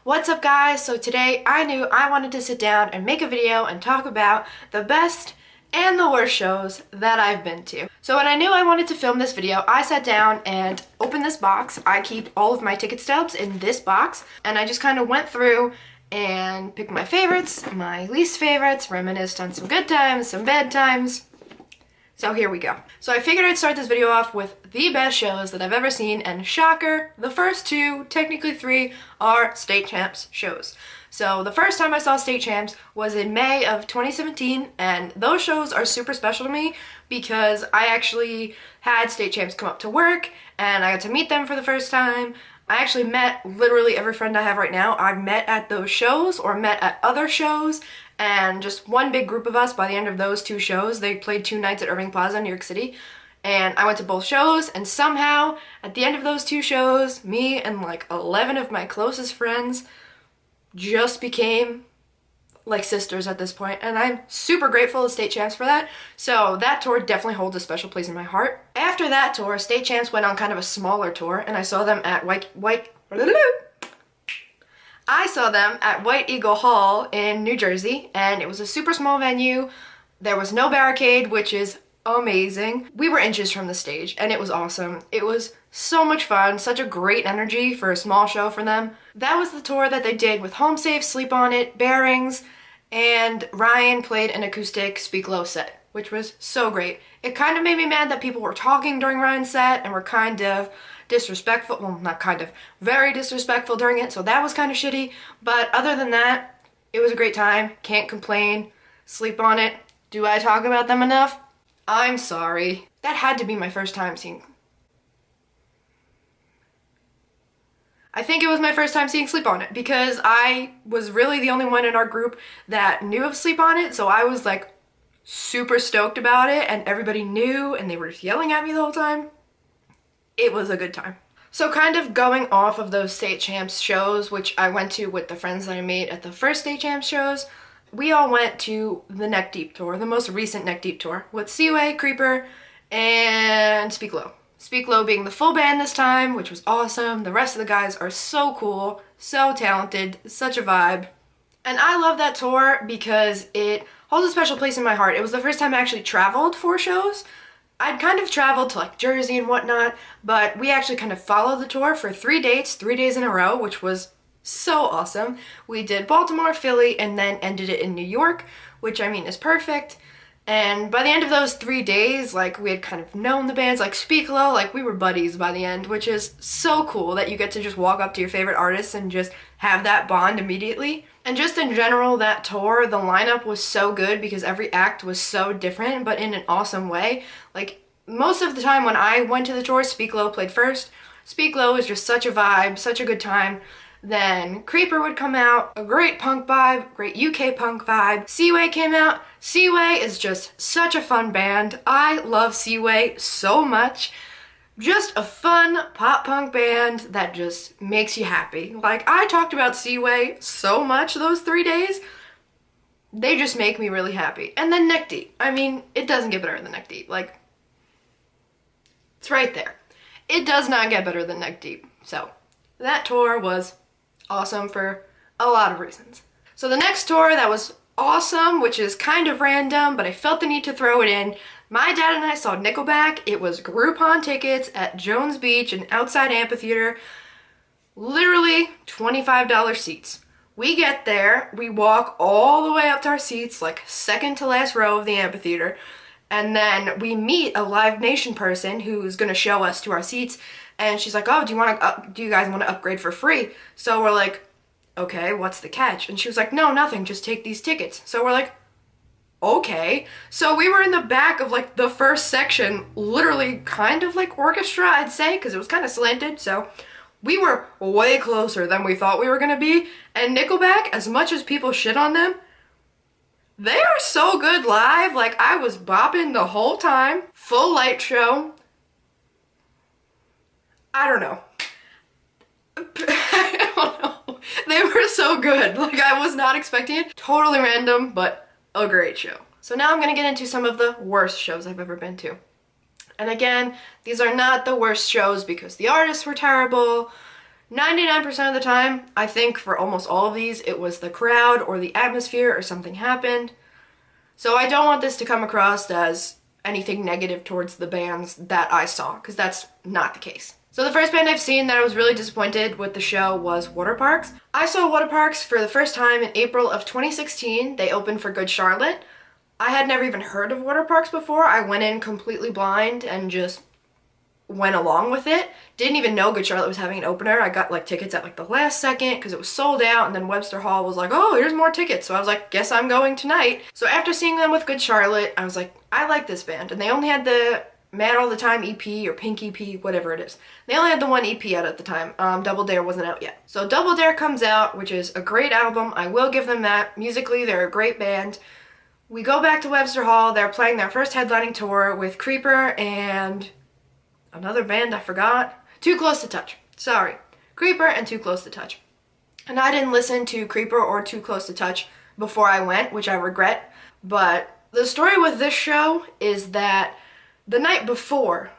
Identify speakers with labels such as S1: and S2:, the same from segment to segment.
S1: What's up guys? So today I knew I wanted to sit down and make a video and talk about the best and the worst shows that I've been to. So when I knew I wanted to film this video, I sat down and opened this box. I keep all of my ticket stubs in this box, and I just kind of went through and picked my favorites, my least favorites, reminisced on some good times, some bad times. So here we go. So I figured I'd start this video off with the best shows that I've ever seen, and shocker, the first two, technically three, are State Champs shows. So the first time I saw State Champs was in May of 2017, and those shows are super special to me because I actually had State Champs come up to work, and I got to meet them for the first time. I actually met literally every friend I have right now. I've met at those shows or met at other shows, and just one big group of us by the end of those two shows. They played 2 nights at Irving Plaza in New York City, and I went to both shows, and somehow at the end of those 2 shows, me and like 11 of my closest friends just became like sisters at this point, and I'm super grateful to State Champs for that. So that tour definitely holds a special place in my heart. After that tour, State Champs went on kind of a smaller tour, and I saw them at White Eagle Hall in New Jersey, and it was a super small venue. There was no barricade, which is amazing. We were inches from the stage, and it was awesome. It was so much fun, such a great energy for a small show for them. That was the tour that they did with Home Safe, Sleep On It, Bearings, and Ryan played an acoustic Speak Low set, which was so great. It kind of made me mad that people were talking during Ryan's set and were kind of disrespectful, well, not kind of, very disrespectful during it, so that was kind of shitty. But other than that, it was a great time. Can't complain. Sleep On It. Do I talk about them enough? I'm sorry. That had to be my first time seeing... I think it was my first time seeing Sleep On It because I was really the only one in our group that knew of Sleep On It, so I was like super stoked about it, and everybody knew, and they were just yelling at me the whole time. It was a good time. So kind of going off of those State Champs shows, which I went to with the friends that I made at the first State Champs shows, we all went to the Neck Deep tour, the most recent Neck Deep tour, with Seaway, Creeper, and Speak Low. Speak Low being the full band this time, which was awesome. The rest of the guys are so cool, so talented, such a vibe. And I love that tour because it holds a special place in my heart. It was the first time I actually traveled for shows. I'd kind of traveled to like Jersey and whatnot, but we actually kind of followed the tour for 3 dates, 3 days in a row, which was so awesome. We did Baltimore, Philly, and then ended it in New York, which I mean is perfect. And by the end of those 3 days, like, we had kind of known the bands, like Speak Low, like we were buddies by the end, which is so cool that you get to just walk up to your favorite artists and just have that bond immediately. And just in general, that tour, the lineup was so good because every act was so different, but in an awesome way. Like, most of the time when I went to the tour, Speak Low played first. Speak Low was just such a vibe, such a good time. Then Creeper would come out, a great punk vibe, great UK punk vibe. Seaway came out. Seaway is just such a fun band. I love Seaway so much. Just a fun pop punk band that just makes you happy. Like, I talked about Seaway so much those 3 days. They just make me really happy. And then Neck Deep. I mean, it doesn't get better than Neck Deep. Like, it's right there. It does not get better than Neck Deep. So, that tour was awesome for a lot of reasons. So the next tour that was awesome, which is kind of random, but I felt the need to throw it in. My dad and I saw Nickelback. It was Groupon tickets at Jones Beach, an outside amphitheater. Literally $25 seats. We get there, we walk all the way up to our seats, like second to last row of the amphitheater, and then we meet a Live Nation person who's gonna show us to our seats. And she's like, oh, do you guys want to upgrade for free? So we're like, okay, what's the catch? And she was like, no, nothing, just take these tickets. So we're like, okay. So we were in the back of like the first section, literally kind of like orchestra, I'd say, because it was kind of slanted. So we were way closer than we thought we were going to be. And Nickelback, as much as people shit on them, they are so good live. Like, I was bopping the whole time. Full light show. I don't know. I don't know. They were so good. Like, I was not expecting it. Totally random, but a great show. So now I'm gonna get into some of the worst shows I've ever been to. And again, these are not the worst shows because the artists were terrible. 99% of the time, I think for almost all of these, it was the crowd or the atmosphere or something happened. So I don't want this to come across as anything negative towards the bands that I saw, because that's not the case. So the first band I've seen that I was really disappointed with the show was Waterparks. I saw Waterparks for the first time in April of 2016. They opened for Good Charlotte. I had never even heard of Waterparks before. I went in completely blind and just went along with it. Didn't even know Good Charlotte was having an opener. I got like tickets at like the last second because it was sold out, and then Webster Hall was like, oh, here's more tickets. So I was like, guess I'm going tonight. So after seeing them with Good Charlotte, I was like, I like this band. And they only had the Mad All the Time EP or Pink EP, whatever it is. They only had the one EP out at the time. Double Dare wasn't out yet. So Double Dare comes out, which is a great album. I will give them that. Musically, they're a great band. We go back to Webster Hall. They're playing their first headlining tour with Creeper and another band I forgot. Too Close to Touch. Sorry. Creeper and Too Close to Touch. And I didn't listen to Creeper or Too Close to Touch before I went, which I regret. But the story with this show is that the night before,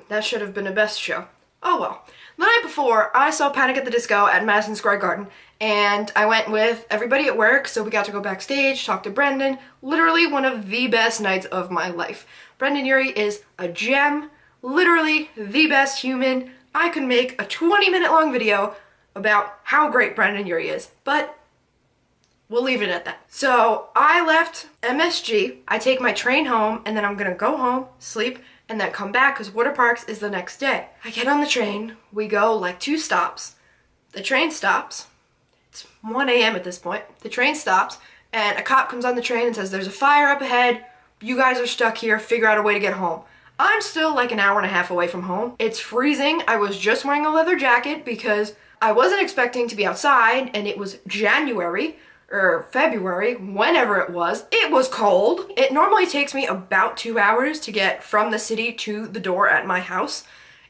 S1: that should have been a best show. Oh well. The night before, I saw Panic at the Disco at Madison Square Garden, and I went with everybody at work, so we got to go backstage, talk to Brendan. Literally one of the best nights of my life. Brendon Urie is a gem. Literally the best human. I could make a 20-minute long video about how great Brendon Urie is, but we'll leave it at that. So I left MSG, I take my train home, and then I'm gonna go home, sleep, and then come back because Waterparks is the next day. I get on the train, we go like 2 stops. The train stops. It's 1 a.m. at this point. The train stops, and a cop comes on the train and says, there's a fire up ahead, you guys are stuck here, figure out a way to get home. I'm still like an hour and a half away from home. It's freezing. I was just wearing a leather jacket because I wasn't expecting to be outside, and it was January or February, whenever it was. It was cold. It normally takes me about 2 hours to get from the city to the door at my house.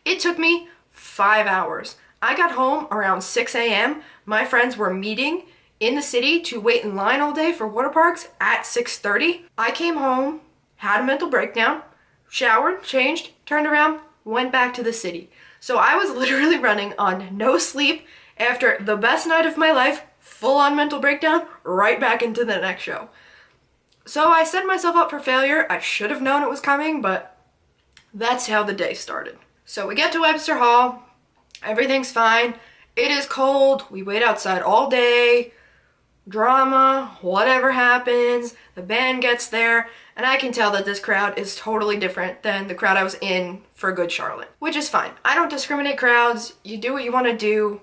S1: It took me 5 hours. I got home around 6 a.m. My friends were meeting in the city to wait in line all day for Waterparks at 6:30. I came home, had a mental breakdown, showered, changed, turned around, went back to the city. So I was literally running on no sleep after the best night of my life, full on mental breakdown, right back into the next show. So I set myself up for failure. I should have known it was coming, but that's how the day started. So we get to Webster Hall, everything's fine. It is cold, we wait outside all day, drama, whatever happens, the band gets there, and I can tell that this crowd is totally different than the crowd I was in for Good Charlotte, which is fine. I don't discriminate crowds. You do what you want to do.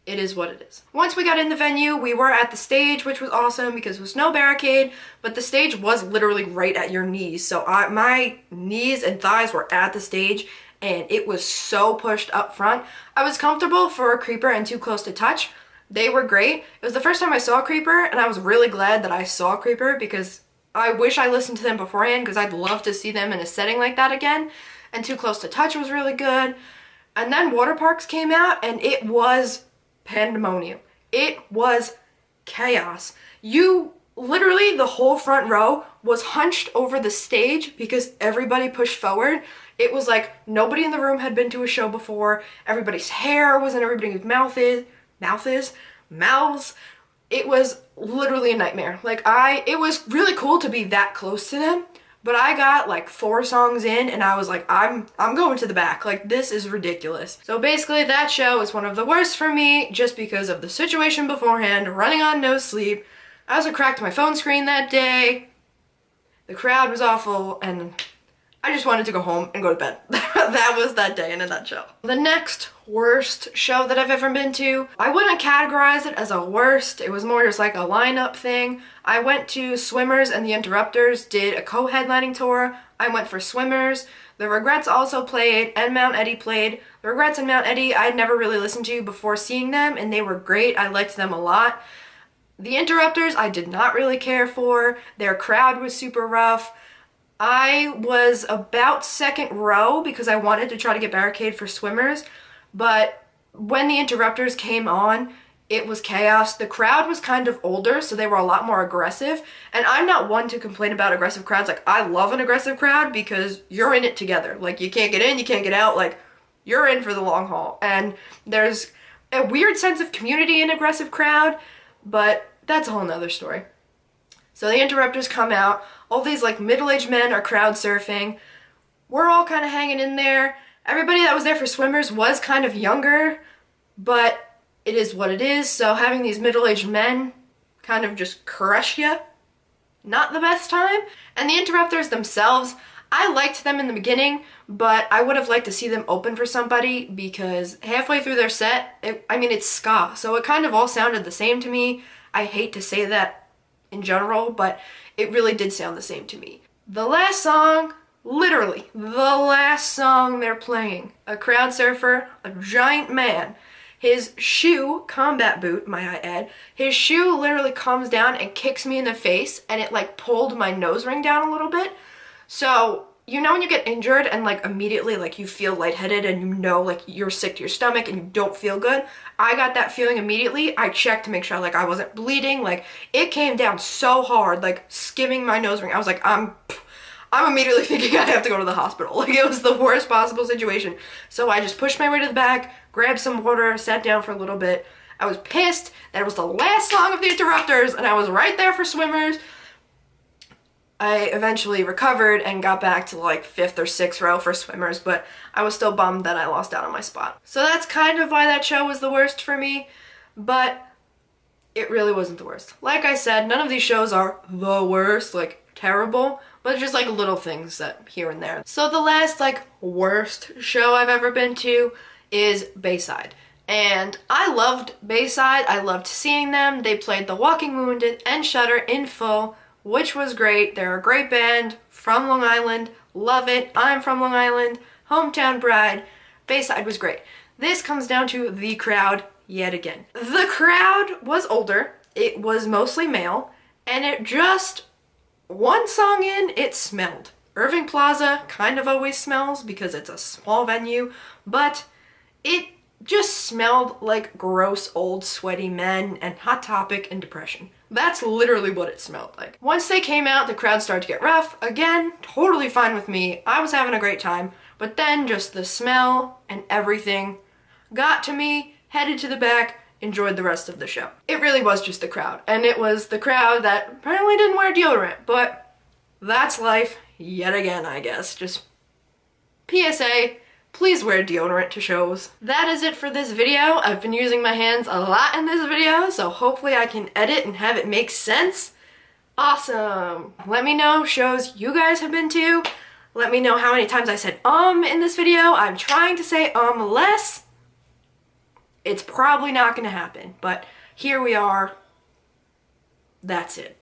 S1: It is what it is. Once we got in the venue, we were at the stage, which was awesome because there was no barricade, but the stage was literally right at your knees. So my knees and thighs were at the stage, and it was so pushed up front. I was comfortable for Creeper and Too Close to Touch. They were great. It was the first time I saw Creeper, and I was really glad that I saw Creeper because I wish I listened to them beforehand because I'd love to see them in a setting like that again. And Too Close to Touch was really good. And then Waterparks came out, and it was pandemonium. It was chaos. Literally, the whole front row was hunched over the stage because everybody pushed forward. It was like nobody in the room had been to a show before. Everybody's hair was in everybody's mouths. It was literally a nightmare. It was really cool to be that close to them, but I got like 4 songs in and I was like, I'm going to the back. Like, this is ridiculous. So basically that show was one of the worst for me just because of the situation beforehand, running on no sleep. I also cracked my phone screen that day. The crowd was awful, and I just wanted to go home and go to bed. That was that day in a nutshell. The next worst show that I've ever been to, I wouldn't categorize it as a worst. It was more just like a lineup thing. I went to Swimmers and the Interrupters, did a co-headlining tour. I went for Swimmers. The Regrets also played, and Mount Eddie played. The Regrets and Mount Eddie I'd never really listened to before seeing them, and they were great. I liked them a lot. The Interrupters I did not really care for. Their crowd was super rough. I was about second row because I wanted to try to get barricade for Swimmers, but when the Interrupters came on, it was chaos. The crowd was kind of older, so they were a lot more aggressive, and I'm not one to complain about aggressive crowds. Like, I love an aggressive crowd because you're in it together. Like, you can't get in, you can't get out. Like, you're in for the long haul. And there's a weird sense of community and aggressive crowd, but that's a whole nother story. So the Interrupters come out, all these like middle-aged men are crowd surfing. We're all kind of hanging in there. Everybody that was there for Swimmers was kind of younger, but it is what it is. So having these middle-aged men kind of just crush you, not the best time. And the Interrupters themselves, I liked them in the beginning, but I would have liked to see them open for somebody because halfway through their set, it's ska, so it kind of all sounded the same to me. I hate to say that in general, but it really did sound the same to me. The last song, literally, the last song they're playing, a crowd surfer, a giant man, his shoe, combat boot, might I add, his shoe literally comes down and kicks me in the face, and it like pulled my nose ring down a little bit. So, you know when you get injured and like immediately like you feel lightheaded and you know like you're sick to your stomach and you don't feel good? I got that feeling immediately. I checked to make sure like I wasn't bleeding. Like it came down so hard, like skimming my nose ring. I was like, I'm immediately thinking I have to go to the hospital. Like it was the worst possible situation. So I just pushed my way to the back, grabbed some water, sat down for a little bit. I was pissed that it was the last song of the Interrupters and I was right there for Swimmers. I eventually recovered and got back to like 5th or 6th row for Swimmers, but I was still bummed that I lost out on my spot. So that's kind of why that show was the worst for me, but it really wasn't the worst. Like I said, none of these shows are the worst, like terrible, but just like little things that here and there. So the last like worst show I've ever been to is Bayside. And I loved Bayside, I loved seeing them. They played The Walking Wounded and Shudder in full, which was great. They're a great band from Long Island. Love it. I'm from Long Island. Hometown bride. Bayside was great. This comes down to the crowd yet again. The crowd was older. It was mostly male. And it just, one song in, it smelled. Irving Plaza kind of always smells because it's a small venue, but it just smelled like gross old sweaty men and Hot Topic and depression. That's literally what it smelled like. Once they came out, the crowd started to get rough. Again, totally fine with me. I was having a great time. But then just the smell and everything got to me, headed to the back, enjoyed the rest of the show. It really was just the crowd. And it was the crowd that apparently didn't wear deodorant, but that's life yet again, I guess. Just PSA, please wear deodorant to shows. That is it for this video. I've been using my hands a lot in this video, so hopefully I can edit and have it make sense. Awesome. Let me know shows you guys have been to. Let me know how many times I said in this video. I'm trying to say less. It's probably not gonna happen, but here we are. That's it.